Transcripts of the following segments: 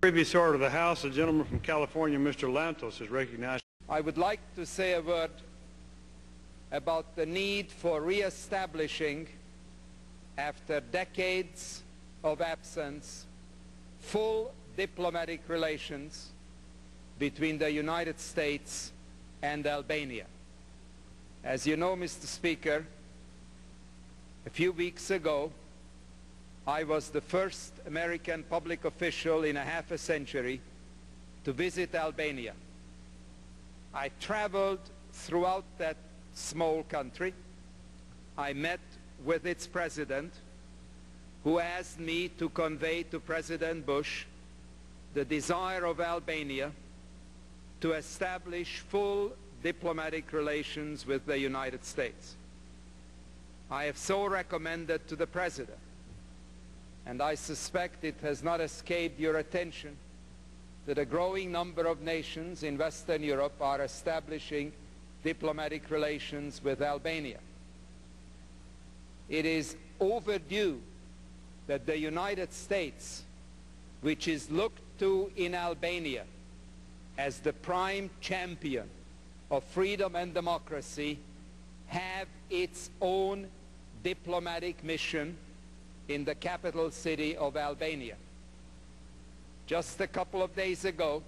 Previous order of the House, the gentleman from California, Mr. Lantos, is recognized. I would like to say a word about the need for re-establishing, after decades of absence, full diplomatic relations between the United States and Albania. As you know, Mr. Speaker, a few weeks ago, I was the first American public official in a half a century to visit Albania. I traveled throughout that small country. I met with its president, who asked me to convey to President Bush the desire of Albania to establish full diplomatic relations with the United States. I have so recommended to the President, and I suspect it has not escaped your attention, that a growing number of nations in Western Europe are establishing diplomatic relations with Albania. It is overdue that the United States, which is looked to in Albania as the prime champion of freedom and democracy, have its own diplomatic mission in the capital city of Albania. Just a couple of days ago,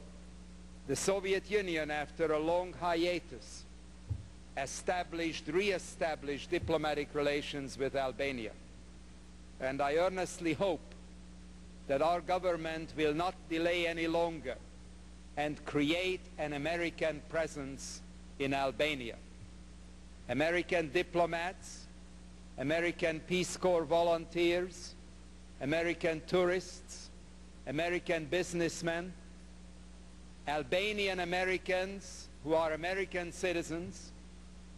the Soviet Union, after a long hiatus, re-established diplomatic relations with Albania. And I earnestly hope that our government will not delay any longer and create an American presence in Albania. American diplomats, American Peace Corps volunteers, American tourists, American businessmen, Albanian Americans who are American citizens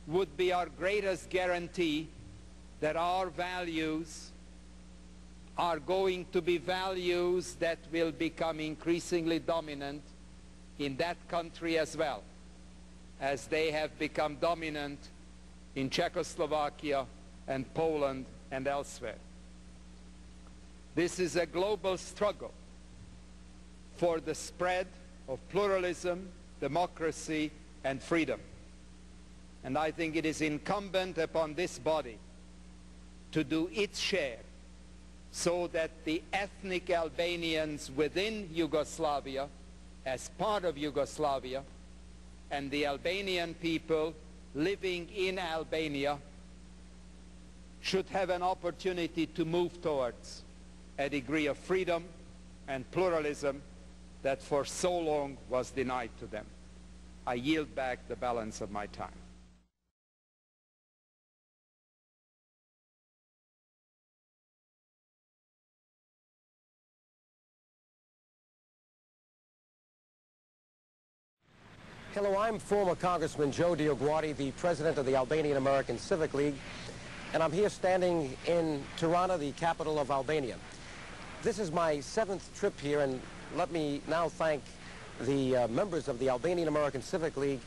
would be our greatest guarantee that our values are going to be values that will become increasingly dominant in that country as well, as they have become dominant in Czechoslovakia and Poland and elsewhere. This is a global struggle for the spread of pluralism, democracy, and freedom. And I think it is incumbent upon this body to do its share so that the ethnic Albanians within Yugoslavia, as part of Yugoslavia, and the Albanian people living in Albania should have an opportunity to move towards a degree of freedom and pluralism that for so long was denied to them. I yield back the balance of my time. Hello, I'm former Congressman Joe DioGuardi, the president of the Albanian American Civic League, and I'm here standing in Tirana, the capital of Albania. This is my 7th trip here, and let me now thank the members of the Albanian American Civic League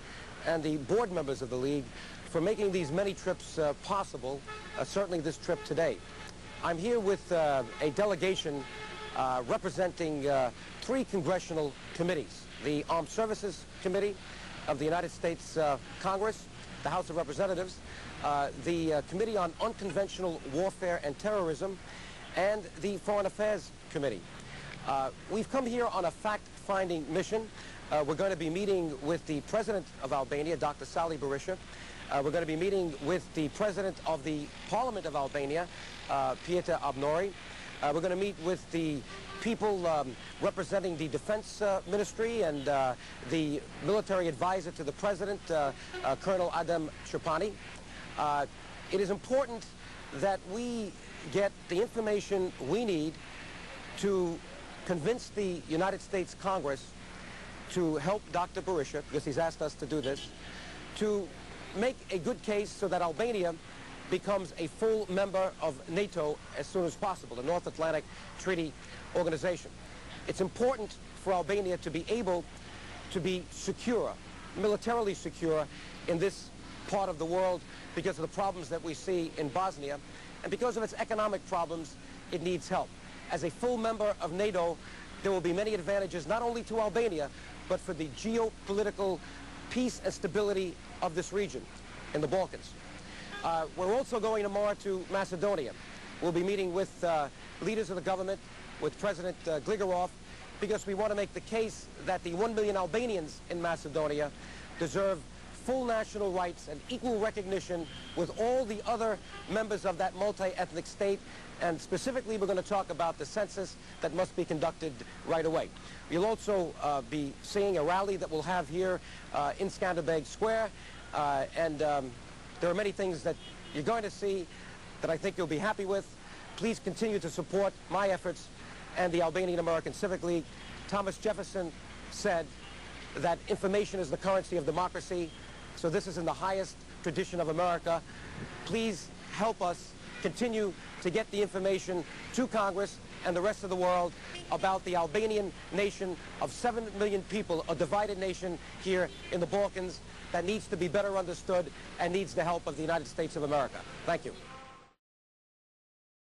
and the board members of the league for making these many trips possible, certainly this trip today. I'm here with a delegation representing 3 congressional committees: the Armed Services Committee of the United States Congress, the House of Representatives, the Committee on Unconventional Warfare and Terrorism, and the Foreign Affairs Committee. We've come here on a fact-finding mission. We're going to be meeting with the President of Albania, Dr. Sali Berisha. We're going to be meeting with the President of the Parliament of Albania, Pieter Abnori. We're going to meet with the people representing the Defense Ministry and the military advisor to the President, Colonel Adem Shirpani. It is important that we get the information we need to convince the United States Congress to help Dr. Berisha, because he's asked us to do this, to make a good case so that Albania becomes a full member of NATO as soon as possible, the North Atlantic Treaty Organization. It's important for Albania to be able to be secure, militarily secure in this part of the world because of the problems that we see in Bosnia, and because of its economic problems, it needs help. As a full member of NATO, there will be many advantages not only to Albania, but for the geopolitical peace and stability of this region in the Balkans. We're also going tomorrow to Macedonia. We'll be meeting with leaders of the government, with President Gligorov, because we want to make the case that the 1 million Albanians in Macedonia deserve full national rights and equal recognition with all the other members of that multi-ethnic state. And specifically, we're going to talk about the census that must be conducted right away. You'll also be seeing a rally that we'll have here in Skanderbeg Square. There are many things that you're going to see that I think you'll be happy with. Please continue to support my efforts and the Albanian American Civic League. Thomas Jefferson said that information is the currency of democracy. So this is in the highest tradition of America. Please help us continue to get the information to Congress and the rest of the world about the Albanian nation of 7 million people, a divided nation here in the Balkans that needs to be better understood and needs the help of the United States of America. Thank you.